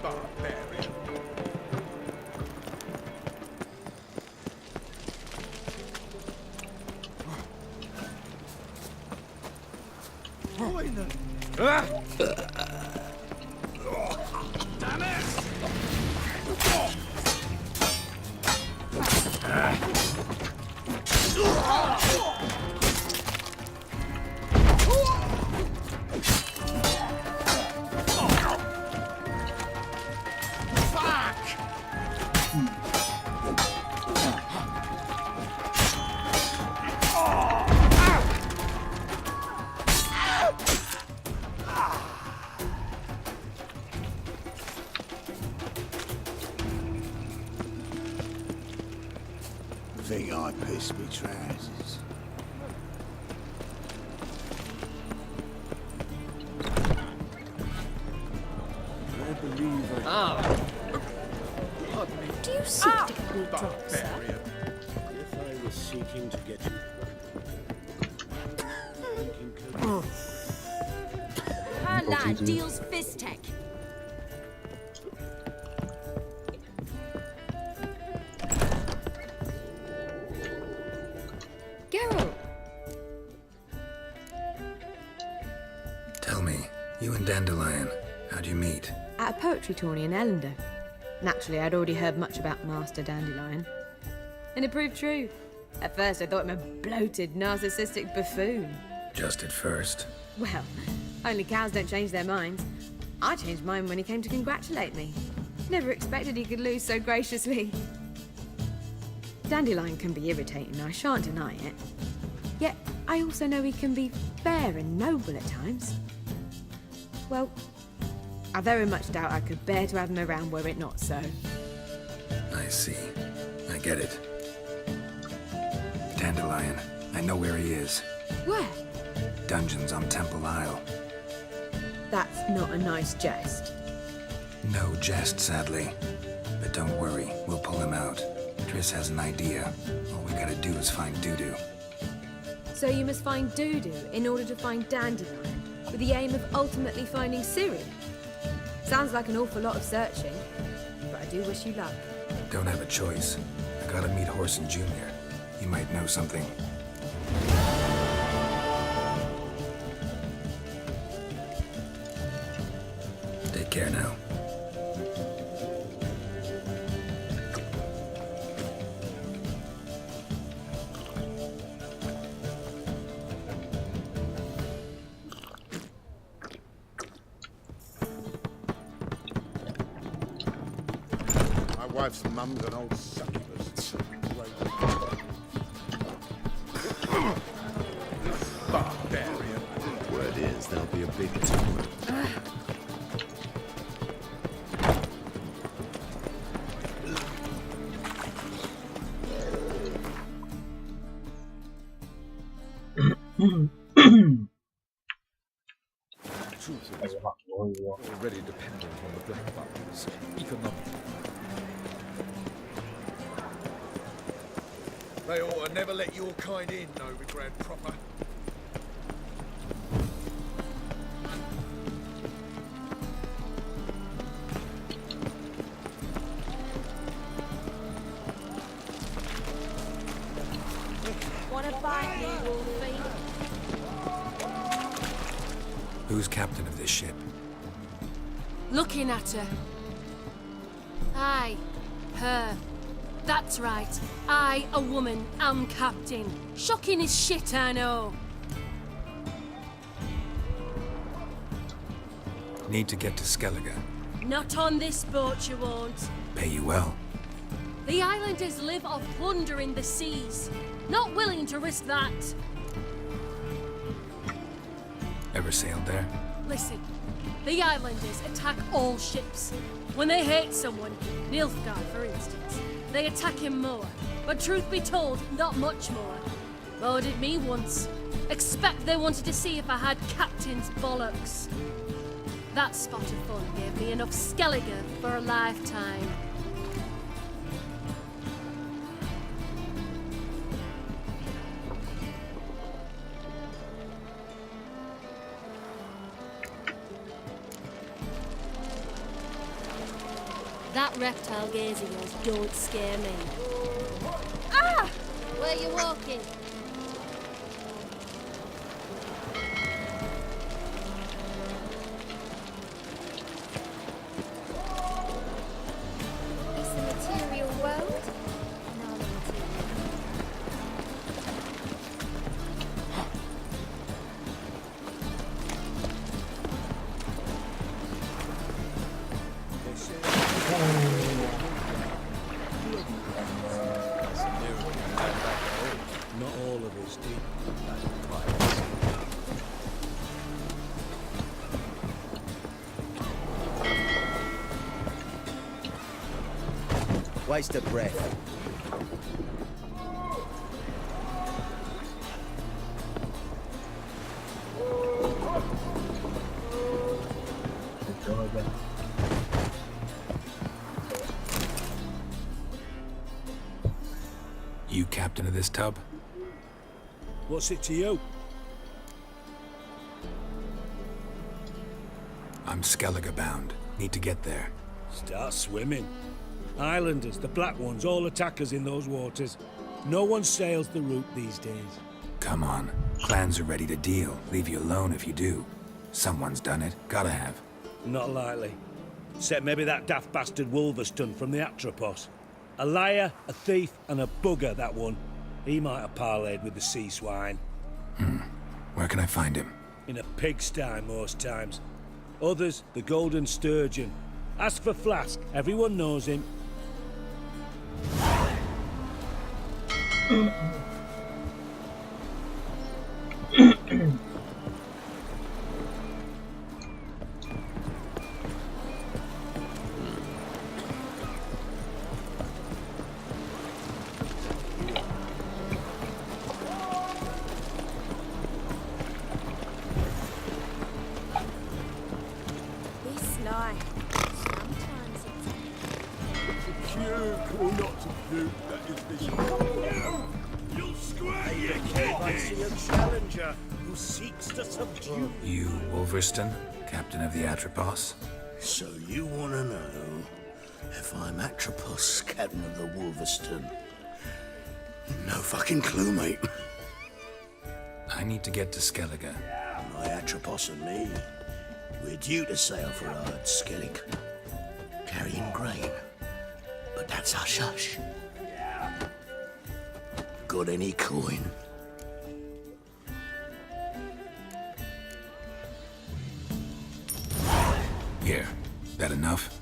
Barbarian. Poison! Ah! Damn it! think I pissed me trousers. I believe I... Do you seek to get me drunk, sir? If I was seeking to get you... Her lad deals fist tech. Geralt! Tell me, you and Dandelion, how'd you meet? At a poetry tourney in Ellender. Naturally, I'd already heard much about Master Dandelion. And it proved true. At first, I thought him a bloated, narcissistic buffoon. Just at first. Well, only cows don't change their minds. I changed mine when he came to congratulate me. Never expected he could lose so graciously. Dandelion can be irritating, I shan't deny it. Yet, I also know he can be fair and noble at times. Well, I very much doubt I could bear to have him around were it not so. I see. I get it. Dandelion, I know where he is. Where? Dungeons on Temple Isle. That's not a nice jest. No jest, sadly. But don't worry, we'll pull him out. Triss has an idea. All we gotta do is find Dudu. So you must find Dudu in order to find Dandelion, with the aim of ultimately finding Ciri? Sounds like an awful lot of searching, but I do wish you luck. Don't have a choice. I gotta meet Horson Jr. He might know something. Take care now. My wife's mum's an old succubus. Barbarian. Word is there'll be a big tournament. Already dependent on the black buttons. Economic. They ought to never let your kind in, Novigrad proper. Wanna fight me, Wolfie? Who's captain of this ship? Looking at her. Aye, her. That's right. I, a woman, am captain. Shocking as shit, I know. Need to get to Skellige. Not on this boat, you won't. Pay you well. The islanders live off plunder in the seas. Not willing to risk that. Ever sailed there? Listen, the islanders attack all ships. When they hate someone, Nilfgaard for instance, they attack him more. But truth be told, not much more. Boarded me once. Expect they wanted to see if I had captain's bollocks. That spot of fun gave me enough Skellige for a lifetime. That reptile gaze of yours don't scare me. Ah! Where you walking? Is the material world? Not a material. Not all of his deep. Waste of breath. You captain of this tub? What's it to you? I'm Skellige bound. Need to get there. Start swimming. Islanders, the black ones, all attackers in those waters. No one sails the route these days. Come on. Clans are ready to deal. Leave you alone if you do. Someone's done it. Gotta have. Not likely. Except maybe that daft bastard Wolverston from the Atropos. A liar, a thief, and a bugger, that one. He might have parlayed with the sea swine. Where can I find him? In a pigsty most times. Others, the Golden Sturgeon. Ask for Flask. Everyone knows him. You, Wolverston, captain of the Atropos? So you want to know if I'm Atropos, captain of the Wolverston? No fucking clue, mate. I need to get to Skellige. My Atropos and me, we're due to sail for Ard Skellig, carrying grain. But that's hush-hush. Got any coin? Here. That enough?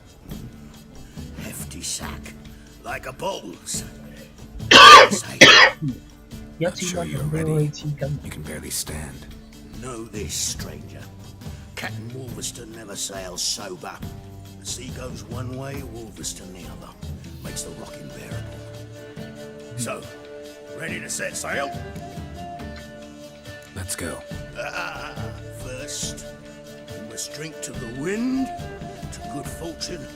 Hefty sack, like a bull's. Not sure you're ready. You can barely stand. Know this, stranger. Captain Wolverston never sails sober. The sea goes one way, Wolverston the other. Makes the rock unbearable. So, ready to set sail? Let's go. First, we must drink to the wind, to good fortune,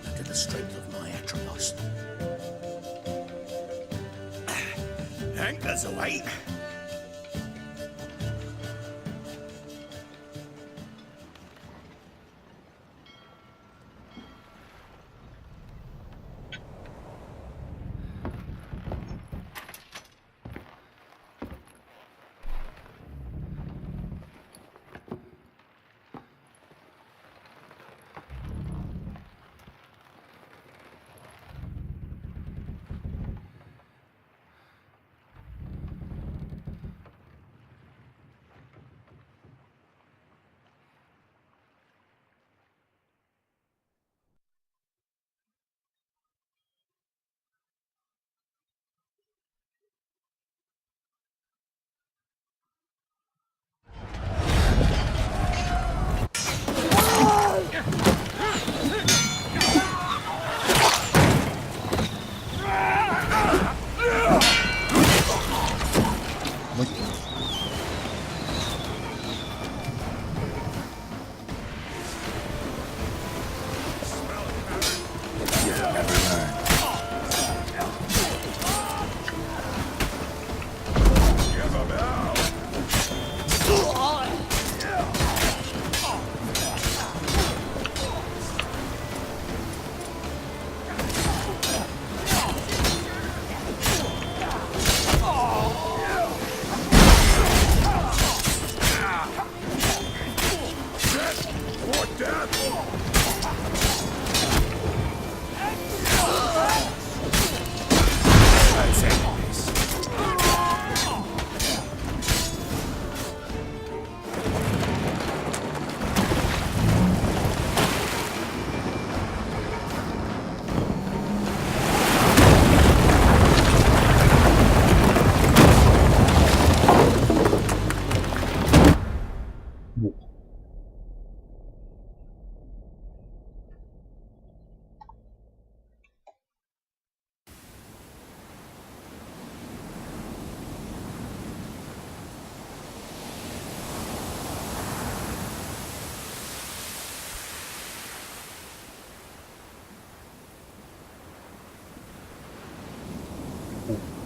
and to the strength of my Atropos. Anchors away.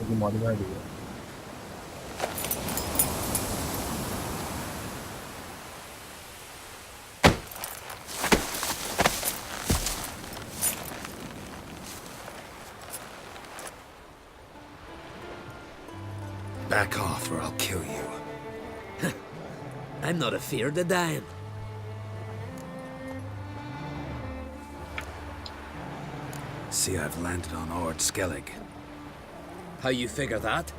見話啲咩料。Back off or I'll kill you. I'm not afeard of dying. See, I've landed on Ord Skellig. How you figure that?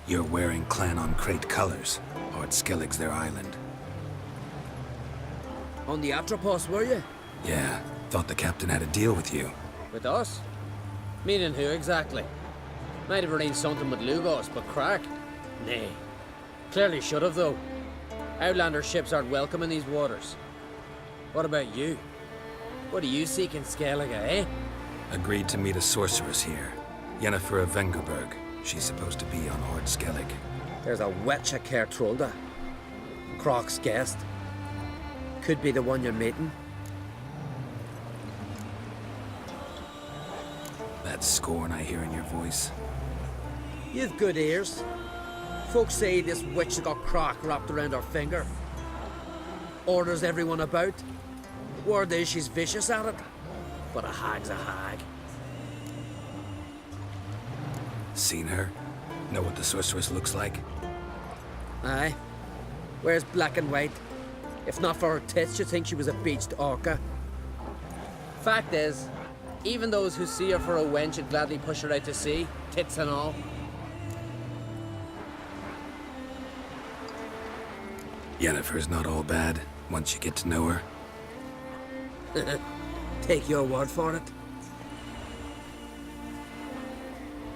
You're wearing Clan on Crate colors. Ord Skellig's their island. On the Atropos, were you? Yeah, thought the captain had a deal with you. With us? Meaning who exactly? Might have arranged something with Lugos, but crack? Nay. Clearly should have, though. Outlander ships aren't welcome in these waters. What about you? What do you seek in Skellige, eh? Agreed to meet a sorceress here. Yennefer of Vengerberg. She's supposed to be on Ord Skellig. There's a witch at Kertrolda. Croc's guest. Could be the one you're meeting. That scorn I hear in your voice. You've good ears. Folks say this witch has got Croc wrapped around her finger. Orders everyone about. Word is she's vicious at it. But a hag's a hag. Seen her? Know what the sorceress looks like? Aye. Wears black and white. If not for her tits, you'd think she was a beached orca. Fact is, even those who see her for a wench would gladly push her out to sea, tits and all. Yennefer's not all bad, once you get to know her. Take your word for it.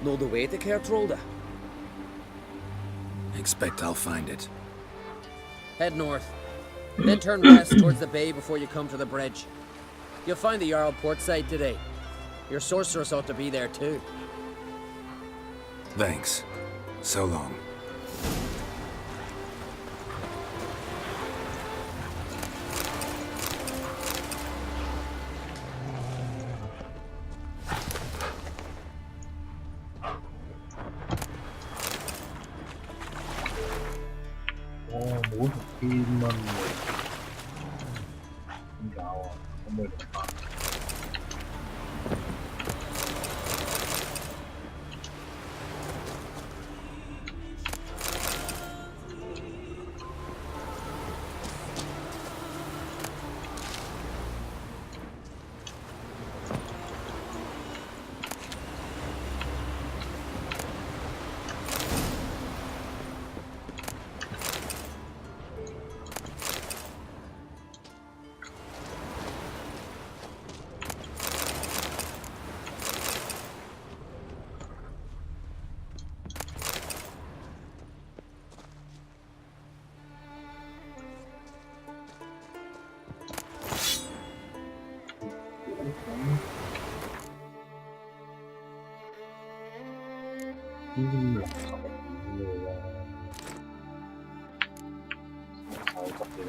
Know the way to Kertrolda? Expect I'll find it. Head north. Then turn west towards the bay before you come to the bridge. You'll find the Jarl port side today. Your sorceress ought to be there too. Thanks. So long.冇1000蚊喎，點搞啊？可唔可以600？60點嘅喎，收執嘅啦。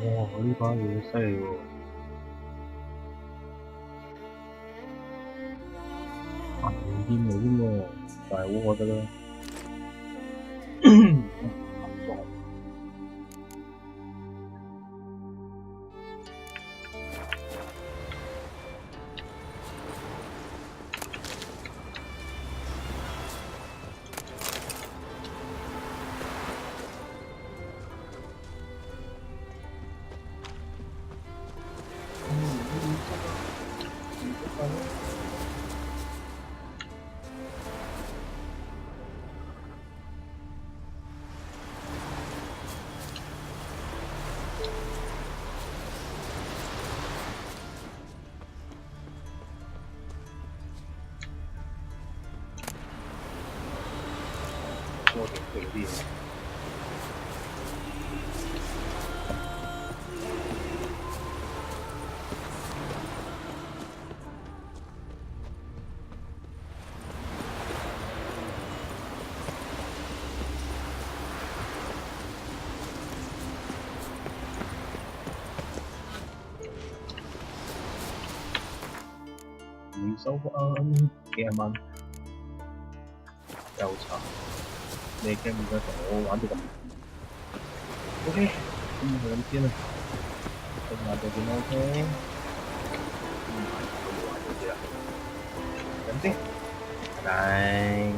哇！呢把嘢犀利喎〜啊，冇添喎，就係我覺得啦。我哋對啲。回收翻幾廿蚊，又慘。你驚唔驚同我玩到咁？OK，咁就咁先啦。咁玩到點 OK？唔係，我要玩到啲啦。咁先，拜拜。